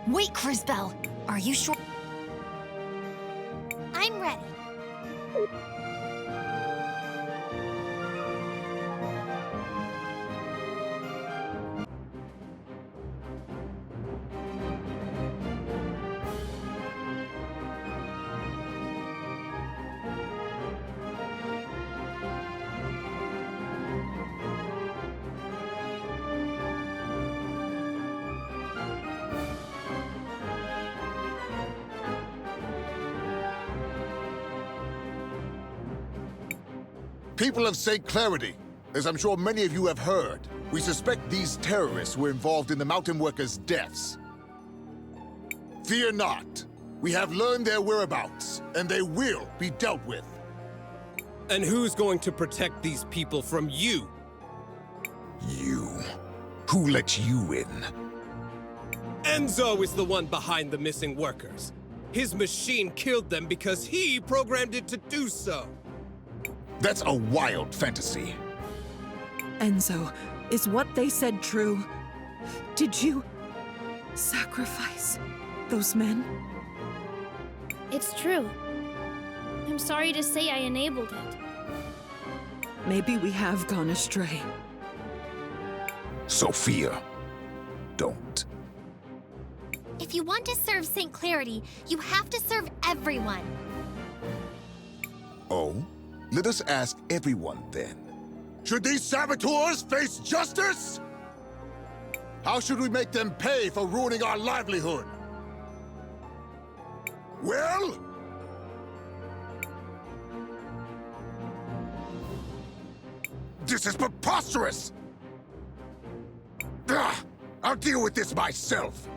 Wait, Crisbell! Are you sure? I'm ready. People of St. Clarity, as I'm sure many of you have heard, we suspect these terrorists were involved in the mountain workers' deaths. Fear not. We have learned their whereabouts, and they will be dealt with. And who's going to protect these people from you? You? Who let you in? Enzo is the one behind the missing workers. His machine killed them because he programmed it to do so. That's a wild fantasy. Enzo, is what they said true? Did you sacrifice those men? It's true. I'm sorry to say I enabled it. Maybe we have gone astray. Sophia, don't. If you want to serve St. Clarity, you have to serve everyone. Oh? Let us ask everyone then. Should these saboteurs face justice? How should we make them pay for ruining our livelihood? Well? This is preposterous! Ugh, I'll deal with this myself.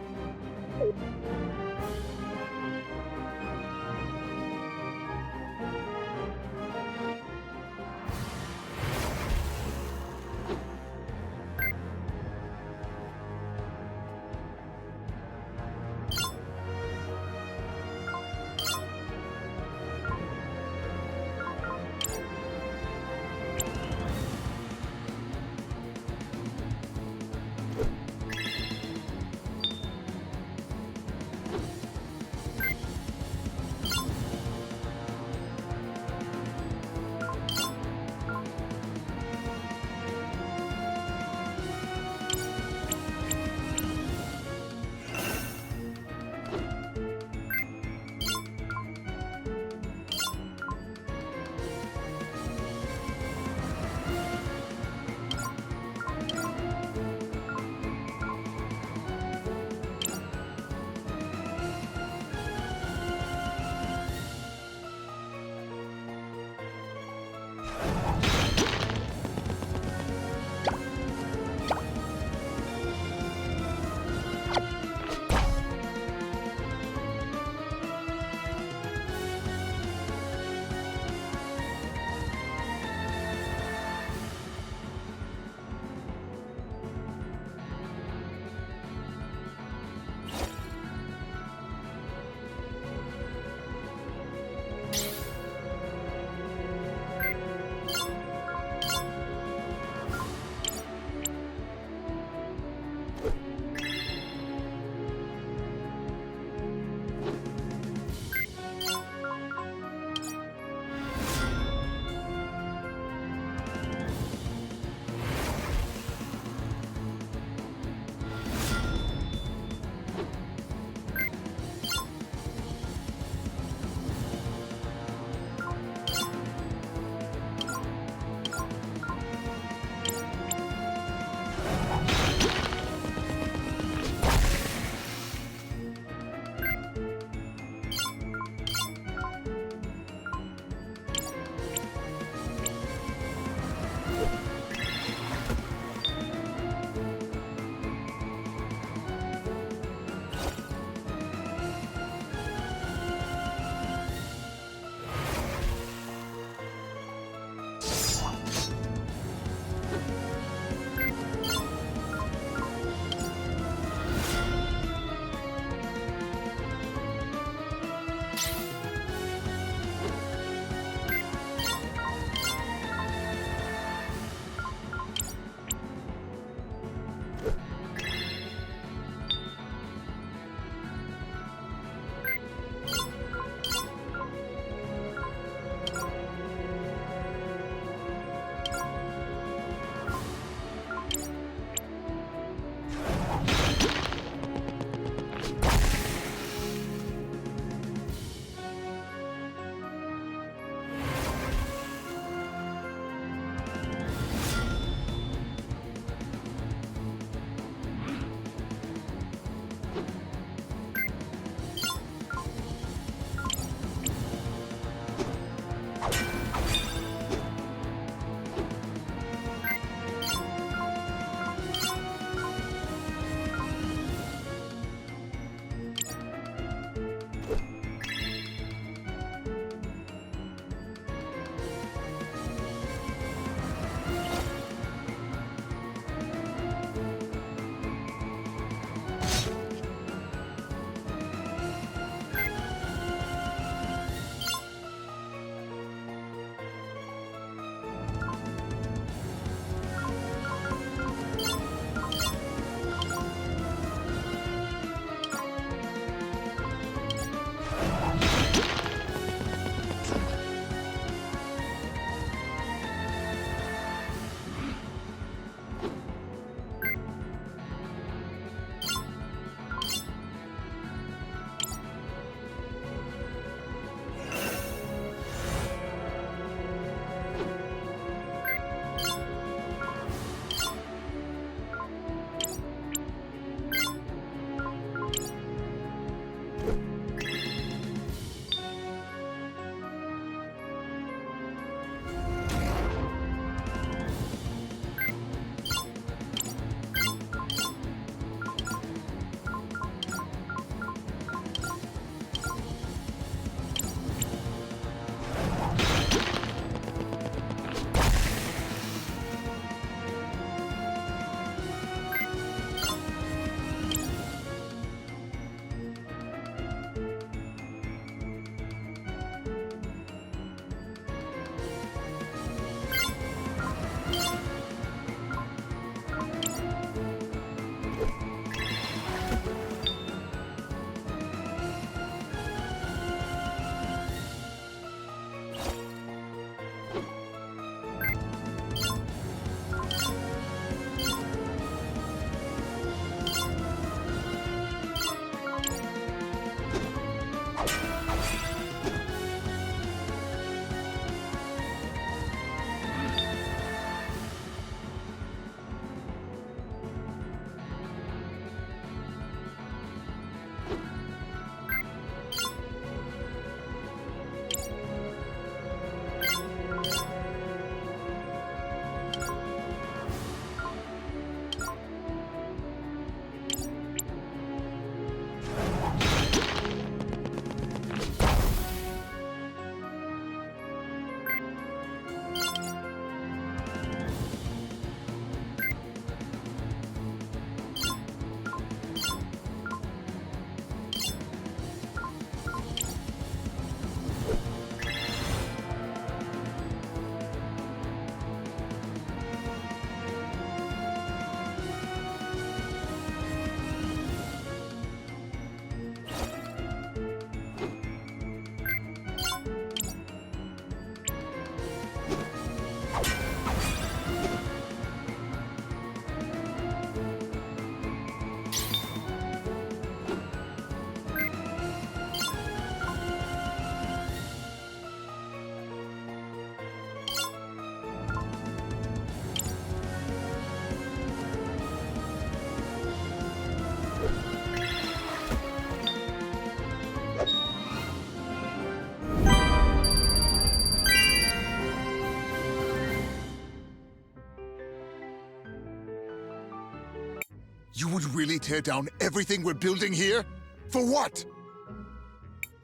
You would really tear down everything we're building here? For what?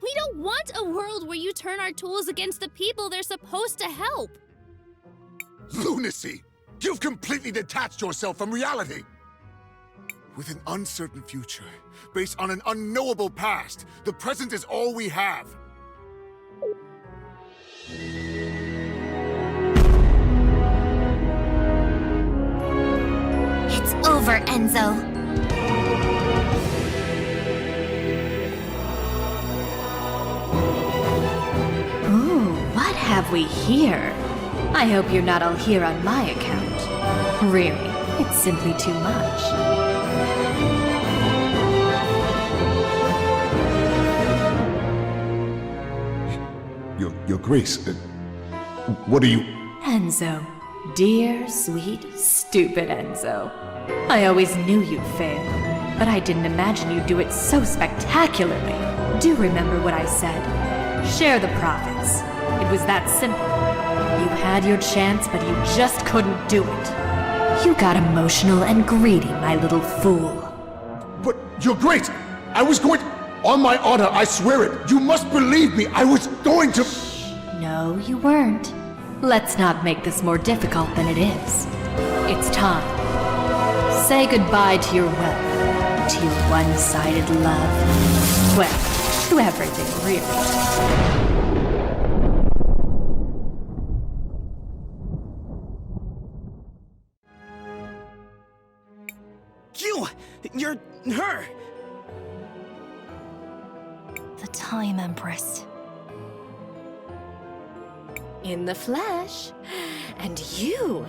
We don't want a world where you turn our tools against the people they're supposed to help. Lunacy! You've completely detached yourself from reality! With an uncertain future, based on an unknowable past, the present is all we have. It's over, Enzo. Ooh, what have we here? I hope you're not all here on my account. Really, it's simply too much. Your Grace, what are you... Enzo. Dear, sweet, stupid Enzo. I always knew you'd fail, but I didn't imagine you'd do it so spectacularly. Do remember what I said. Share the profits. It was that simple. You had your chance, but you just couldn't do it. You got emotional and greedy, my little fool. But, Your Grace, I was going... On my honor, I swear it. You must believe me. I was going to... No, you weren't. Let's not make this more difficult than it is. It's time. Say goodbye to your wealth, to your one-sided love. Well, to everything, really. You're her! The Time Empress. In the flesh. And you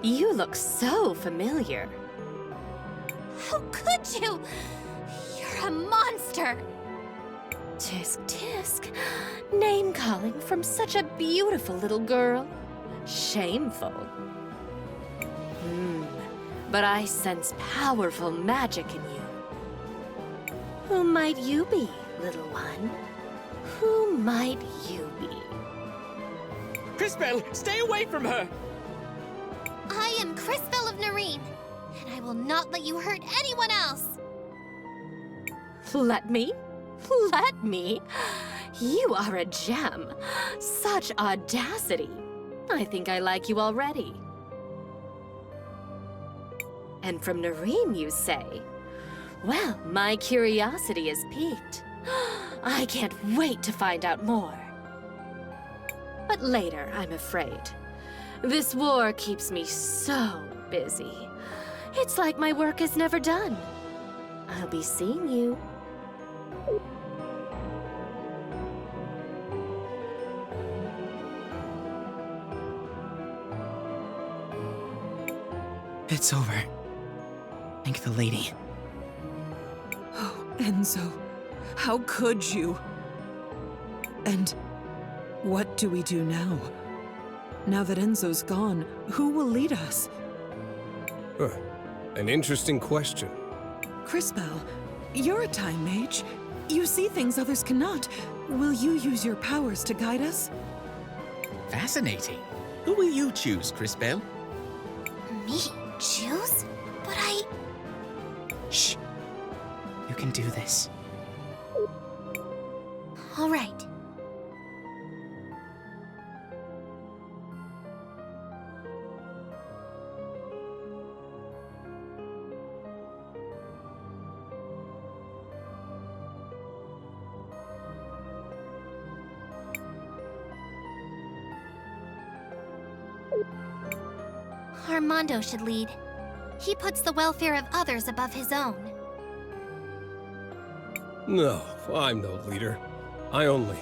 look so familiar. How could you? You're a monster. Tisk tisk. Name calling from such a beautiful little girl. Shameful. But I sense powerful magic in you. Who might you be, little one? Who might you be? Crisbell, stay away from her! I am Crisbell of Nareen, and I will not let you hurt anyone else. Let me? Let me? You are a gem. Such audacity. I think I like you already. And from Nareen, you say? Well, my curiosity is piqued. I can't wait to find out more. But later, I'm afraid. This war keeps me so busy. It's like my work is never done. I'll be seeing you. It's over. Thank the lady. Oh, Enzo. How could you? And what do we do now? Now that Enzo's gone, who will lead us? An interesting question. Crisbell, you're a time mage. You see things others cannot. Will you use your powers to guide us? Fascinating. Who will you choose, Crisbell? Me? Choose? But I... Shh. You can do this. All right. Armando should lead. He puts the welfare of others above his own. No, I'm no leader. I only...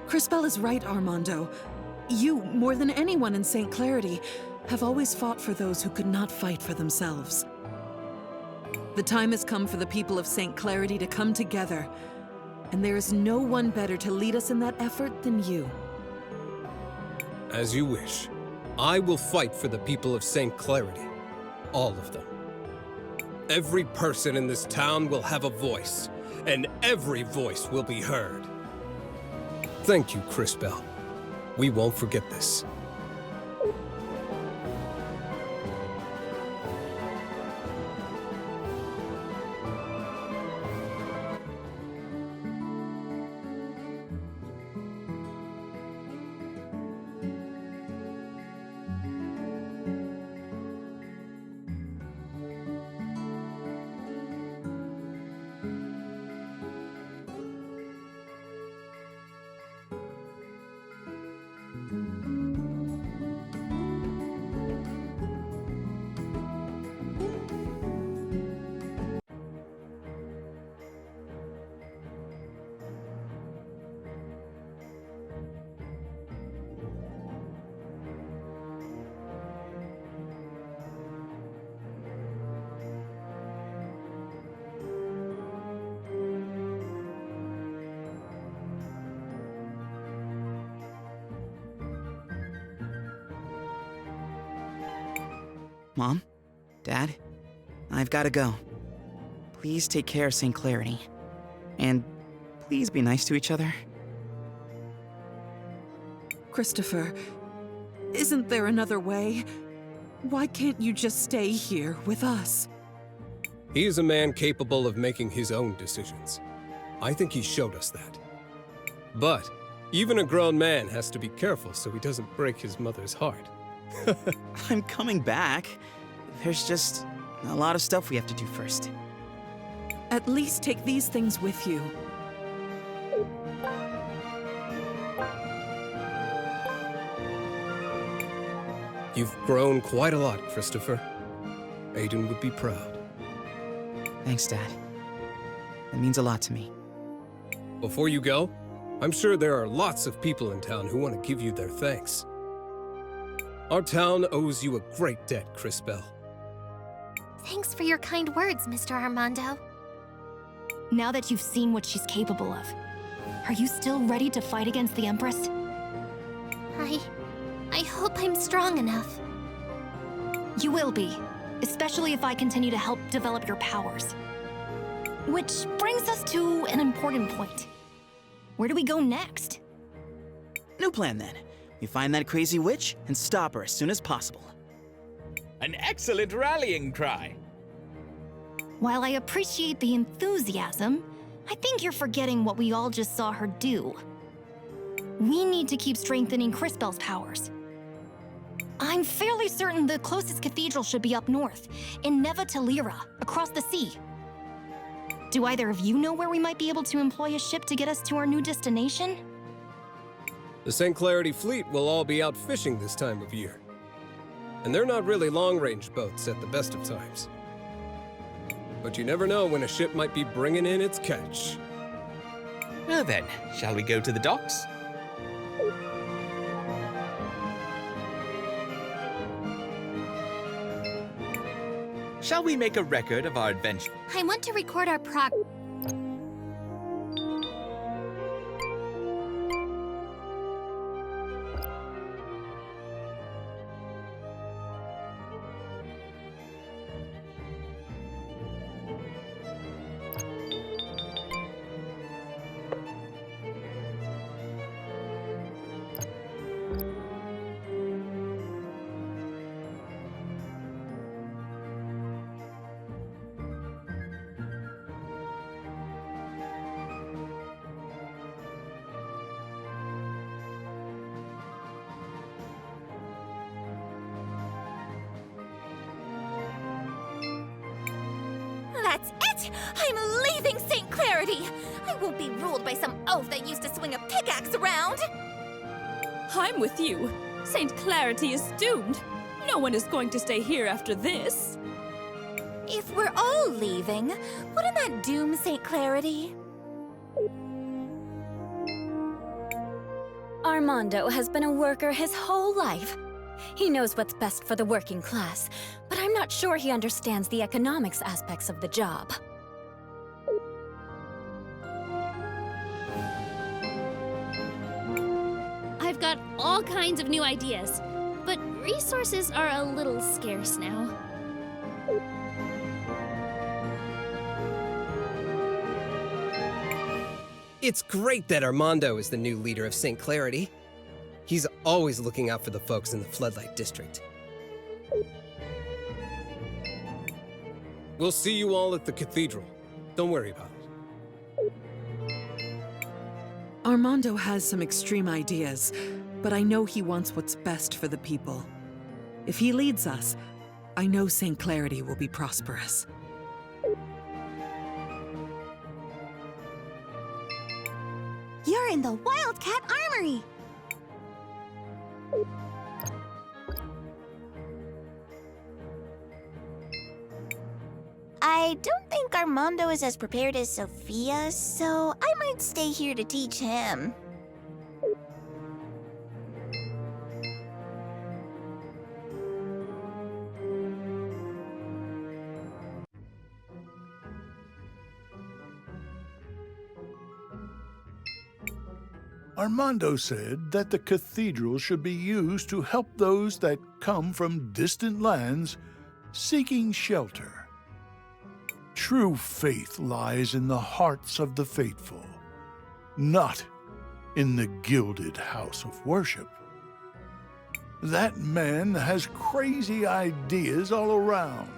Crisbell is right, Armando. You, more than anyone in St. Clarity, have always fought for those who could not fight for themselves. The time has come for the people of St. Clarity to come together, and there is no one better to lead us in that effort than you. As you wish. I will fight for the people of St. Clarity. All of them. Every person in this town will have a voice, and every voice will be heard. Thank you, Crisbell. We won't forget this. Mom? Dad? I've gotta go. Please take care of St. Clarity. And please be nice to each other. Christopher, isn't there another way? Why can't you just stay here with us? He is a man capable of making his own decisions. I think he showed us that. But even a grown man has to be careful so he doesn't break his mother's heart. I'm coming back. There's just a lot of stuff we have to do first. At least take these things with you. You've grown quite a lot, Christopher. Aiden would be proud. Thanks, Dad. It means a lot to me. Before you go, I'm sure there are lots of people in town who want to give you their thanks. Our town owes you a great debt, Crisbell. Thanks for your kind words, Mr. Armando. Now that you've seen what she's capable of, are you still ready to fight against the Empress? I hope I'm strong enough. You will be, especially if I continue to help develop your powers. Which brings us to an important point. Where do we go next? New plan then. We find that crazy witch and stop her as soon as possible. An excellent rallying cry. While I appreciate the enthusiasm, I think you're forgetting what we all just saw her do. We need to keep strengthening Crisbell's powers. I'm fairly certain the closest cathedral should be up north, in Neva Talira, across the sea. Do either of you know where we might be able to employ a ship to get us to our new destination? The St. Clarity fleet will all be out fishing this time of year. And they're not really long-range boats at the best of times. But you never know when a ship might be bringing in its catch. Well then, shall we go to the docks? Shall we make a record of our adventure? I want to record our progress. That's it! I'm leaving St. Clarity! I won't be ruled by some oaf that used to swing a pickaxe around! I'm with you. St. Clarity is doomed. No one is going to stay here after this. If we're all leaving, wouldn't that doom St. Clarity? Armando has been a worker his whole life. He knows what's best for the working class, but I'm not sure he understands the economics aspects of the job. I've got all kinds of new ideas, but resources are a little scarce now. It's great that Armando is the new leader of St. Clarity. He's always looking out for the folks in the Floodlight District. We'll see you all at the cathedral. Don't worry about it. Armando has some extreme ideas, but I know he wants what's best for the people. If he leads us, I know St. Clarity will be prosperous. You're in the Wildcat Armory! I don't think Armando is as prepared as Sophia, so I might stay here to teach him. Armando said that the cathedral should be used to help those that come from distant lands seeking shelter. True faith lies in the hearts of the faithful, not in the gilded house of worship. That man has crazy ideas all around.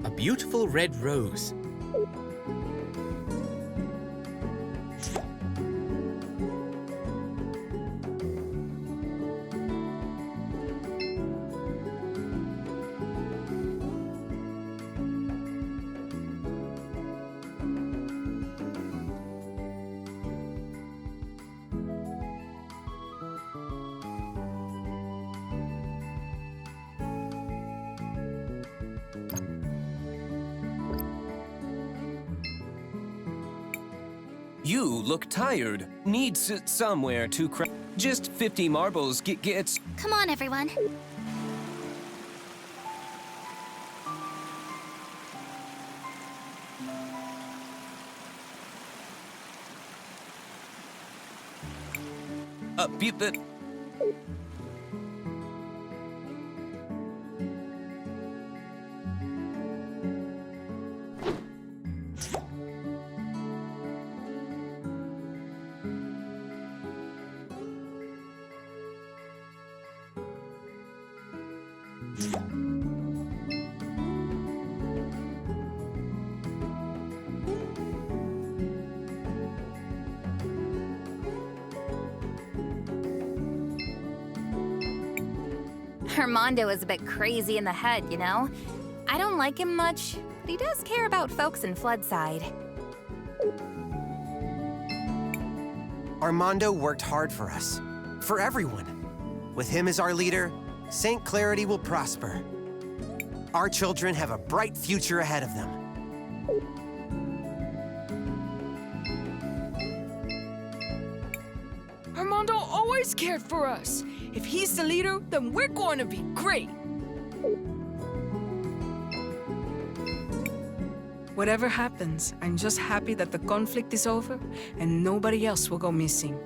A beautiful red rose. You look tired. Needs somewhere to crash. Just 50 marbles gets. Come on, everyone. But. Armando is a bit crazy in the head, you know? I don't like him much, but he does care about folks in Floodside. Armando worked hard for us. For everyone. With him as our leader, St. Clarity will prosper. Our children have a bright future ahead of them. Armando always cared for us. If he's the leader, then we're going to be great. Whatever happens, I'm just happy that the conflict is over and nobody else will go missing.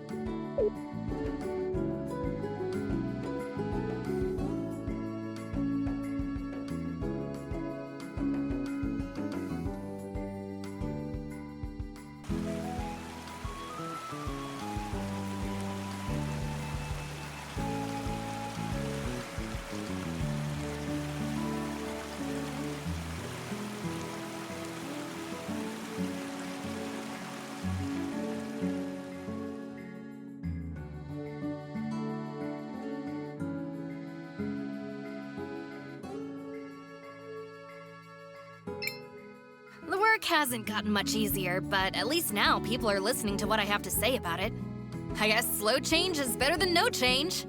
The work hasn't gotten much easier, but at least now people are listening to what I have to say about it. I guess slow change is better than no change.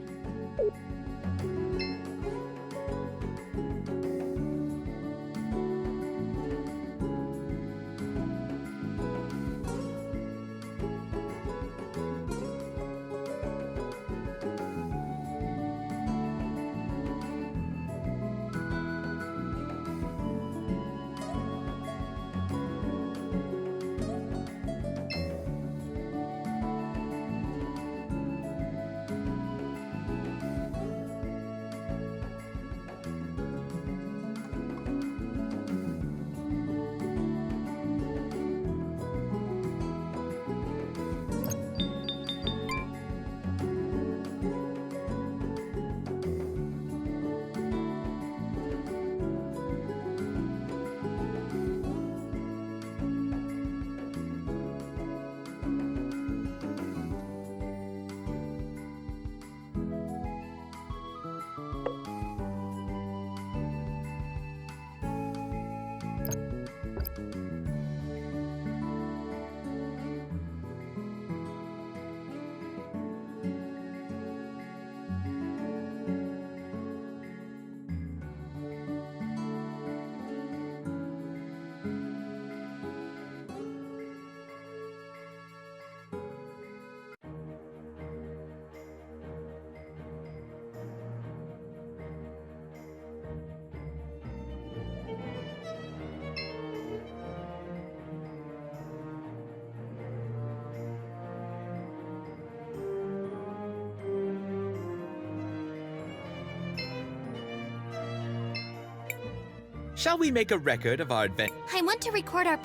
Shall we make a record of our adventure? I want to record our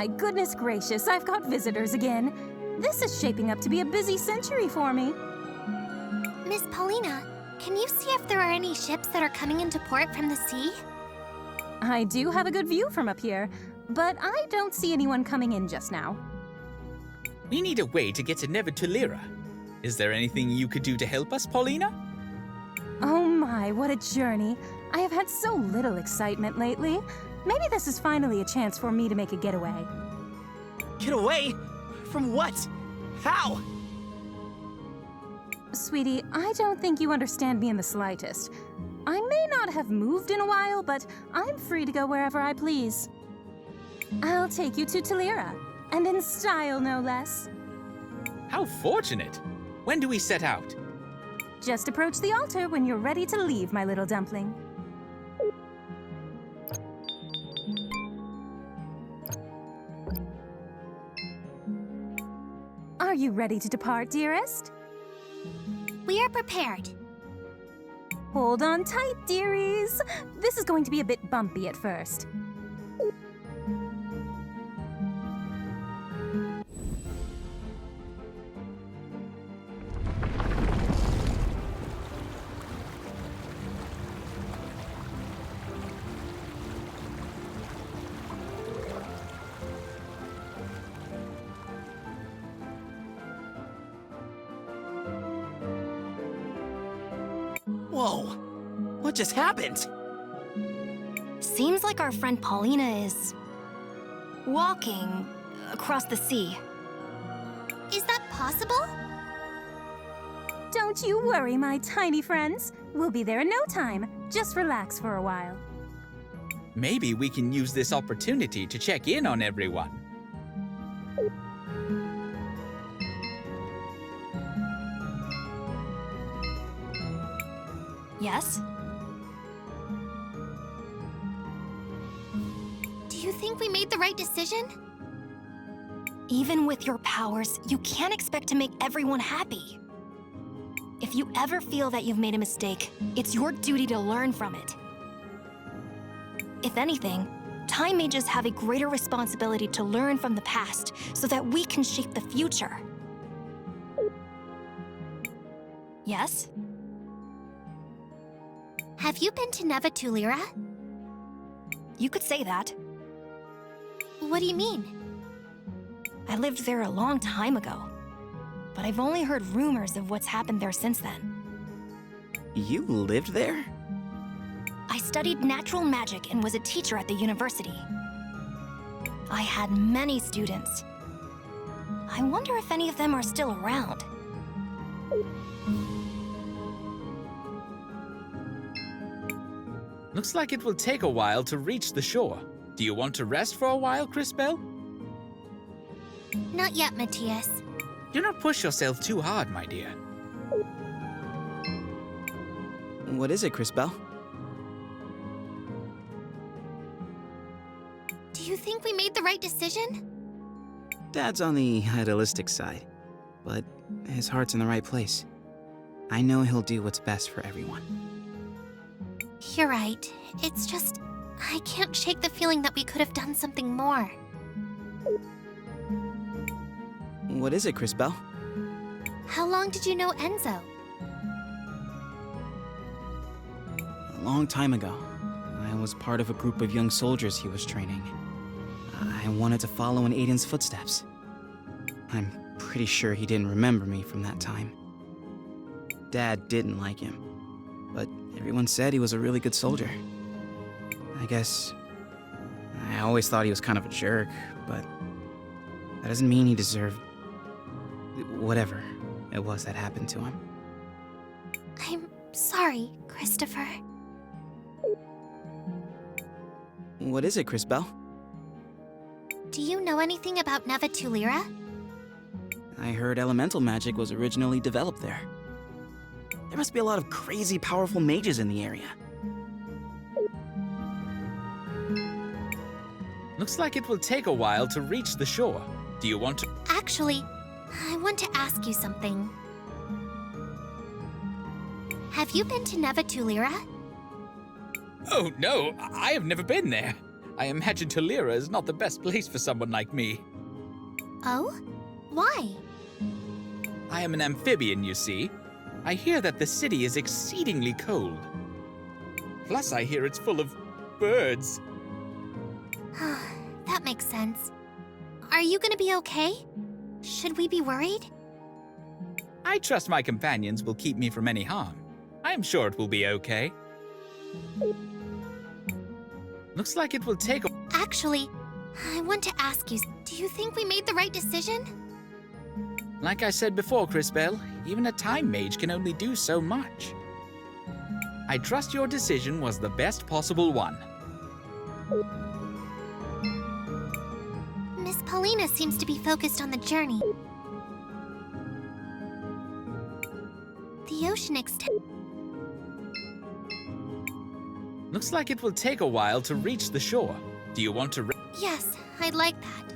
My goodness gracious, I've got visitors again. This is shaping up to be a busy century for me. Miss Paulina, can you see if there are any ships that are coming into port from the sea? I do have a good view from up here, but I don't see anyone coming in just now. We need a way to get to Nevertolera. Is there anything you could do to help us, Paulina? Oh my, what a journey. I have had so little excitement lately. Maybe this is finally a chance for me to make a getaway. Get away? From what? How? Sweetie, I don't think you understand me in the slightest. I may not have moved in a while, but I'm free to go wherever I please. I'll take you to Tolera, and in style, no less. How fortunate! When do we set out? Just approach the altar when you're ready to leave, my little dumpling. Are you ready to depart, dearest? We are prepared. Hold on tight, dearies. this is going to be a bit bumpy at first. Whoa! What just happened? Seems like our friend Paulina is walking across the sea. Is that possible? Don't you worry, my tiny friends. We'll be there in no time. Just relax for a while. Maybe we can use this opportunity to check in on everyone. Yes? Do you think we made the right decision? Even with your powers, you can't expect to make everyone happy. If you ever feel that you've made a mistake, it's your duty to learn from it. If anything, Time Mages have a greater responsibility to learn from the past so that we can shape the future. Yes? Have you been to Nevatulira? You could say that. What do you mean? I lived there a long time ago, but I've only heard rumors of what's happened there since then. You lived there? I studied natural magic and was a teacher at the university. I had many students. I wonder if any of them are still around. Looks like it will take a while to reach the shore. Do you want to rest for a while, Crisbell? Not yet, Matthias. Do not push yourself too hard, my dear. What is it, Crisbell? Do you think we made the right decision? Dad's on the idealistic side, but his heart's in the right place. I know he'll do what's best for everyone. You're right. It's just, I can't shake the feeling that we could have done something more. What is it, Crisbell? How long did you know Enzo? A long time ago. I was part of a group of young soldiers he was training. I wanted to follow in Aiden's footsteps. I'm pretty sure he didn't remember me from that time. Dad didn't like him, but everyone said he was a really good soldier. I guess I always thought he was kind of a jerk, but that doesn't mean he deserved whatever it was that happened to him. I'm sorry, Christopher. What is it, Crisbell? Do you know anything about Nevatulira? I heard elemental magic was originally developed there. There must be a lot of crazy powerful mages in the area. Looks like it will take a while to reach the shore. Do you want to... Actually, I want to ask you something. Have you been to Nevatulira? Oh, no, I have never been there. I imagine Tulira is not the best place for someone like me. Oh? Why? I am an amphibian, you see. I hear that the city is exceedingly cold. Plus, I hear it's full of birds. That makes sense. Are you gonna be okay? Should we be worried? I trust my companions will keep me from any harm. I am sure it will be okay. Looks like it will take a... Actually, I want to ask you, do you think we made the right decision? Like I said before, Crisbell, even a time mage can only do so much. I trust your decision was the best possible one. Miss Paulina seems to be focused on the journey. The ocean extends. Looks like it will take a while to reach the shore. Do you want to... Yes, I'd like that.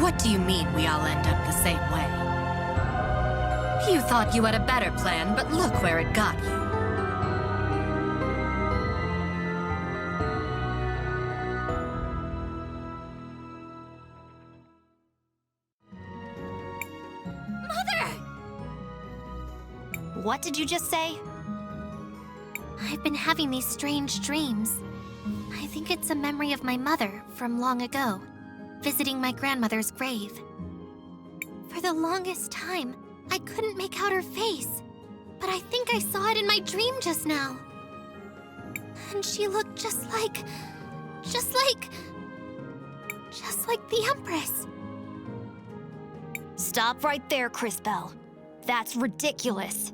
What do you mean we all end up the same way? You thought you had a better plan, but look where it got you. What did you just say? I've been having these strange dreams. I think it's a memory of my mother from long ago, visiting my grandmother's grave. For the longest time, I couldn't make out her face, but I think I saw it in my dream just now. And she looked just like the Empress. Stop right there, Crisbell. That's ridiculous.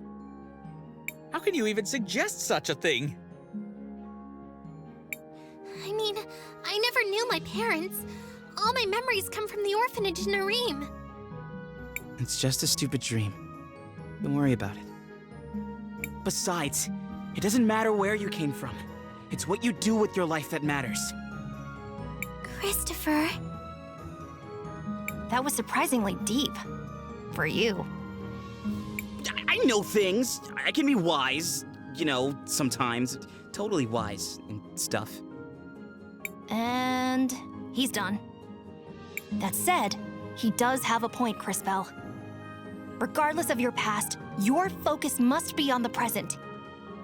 How can you even suggest such a thing? I mean, I never knew my parents. All my memories come from the orphanage in Nareem. It's just a stupid dream. Don't worry about it. Besides, it doesn't matter where you came from. It's what you do with your life that matters. Christopher. That was surprisingly deep. For you. I know things. I can be wise. You know, sometimes. Totally wise and stuff. And he's done. That said, he does have a point, Crisbell. Regardless of your past, your focus must be on the present.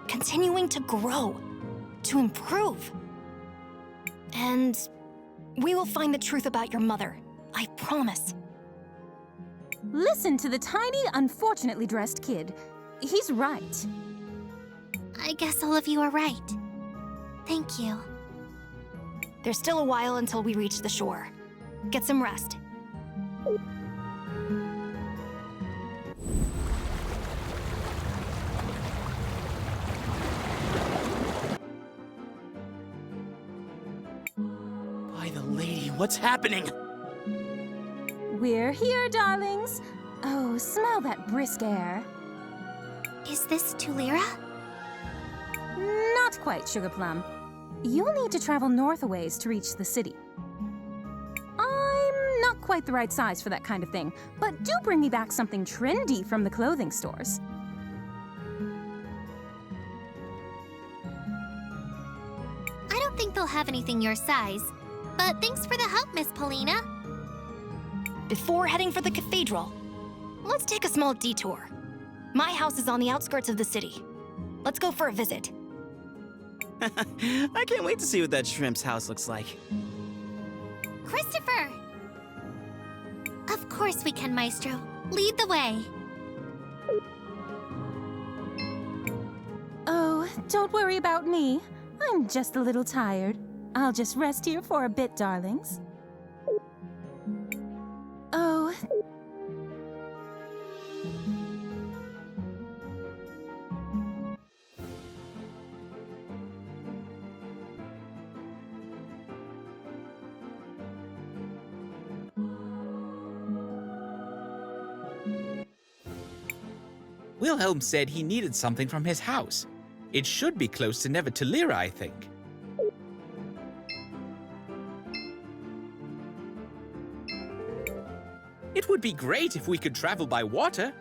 Continuing to grow. To improve. And we will find the truth about your mother. I promise. Listen to the tiny, unfortunately dressed kid. He's right. I guess all of you are right. Thank you. There's still a while until we reach the shore. Get some rest. By the lady, what's happening? We're here, darlings. Oh, smell that brisk air. Is this Tulira? Not quite, Sugar Plum. You'll need to travel north a ways to reach the city. I'm not quite the right size for that kind of thing, but do bring me back something trendy from the clothing stores. I don't think they'll have anything your size, but thanks for the help, Miss Paulina. Before heading for the cathedral, let's take a small detour. My house is on the outskirts of the city. Let's go for a visit. I can't wait to see what that shrimp's house looks like. Christopher! Of course we can, Maestro. Lead the way. Oh, don't worry about me. I'm just a little tired. I'll just rest here for a bit, darlings. Oh. Wilhelm said he needed something from his house. It should be close to Never Tulira, I think. It would be great if we could travel by water.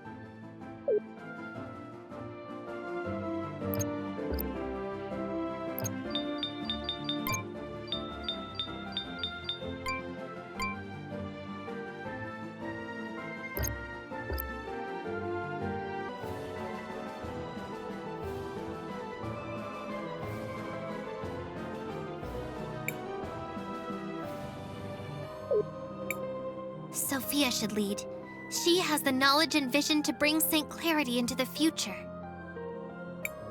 Sophia should lead. She has the knowledge and vision to bring St. Clarity into the future.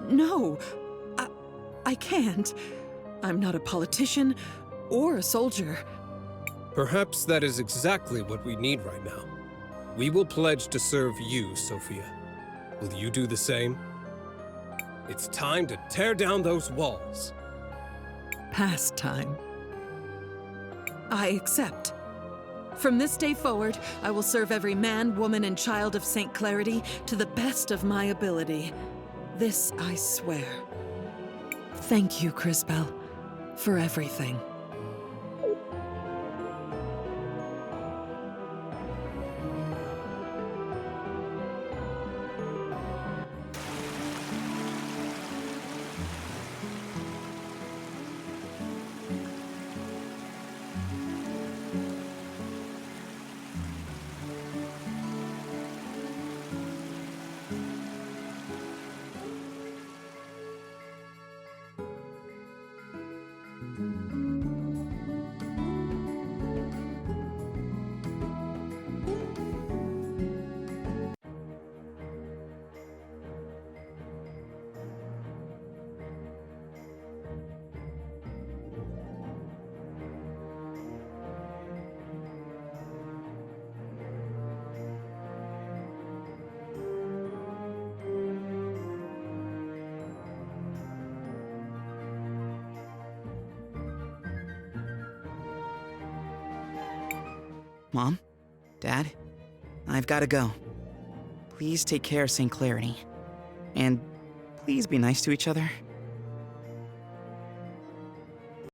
No, I can't. I'm not a politician or a soldier. Perhaps that is exactly what we need right now. We will pledge to serve you, Sophia. Will you do the same? It's time to tear down those walls. Past time. I accept. From this day forward, I will serve every man, woman, and child of St. Clarity to the best of my ability. This I swear. Thank you, Crisbell, for everything. Mom? Dad? I've gotta go. Please take care of St. Clarity. And please be nice to each other.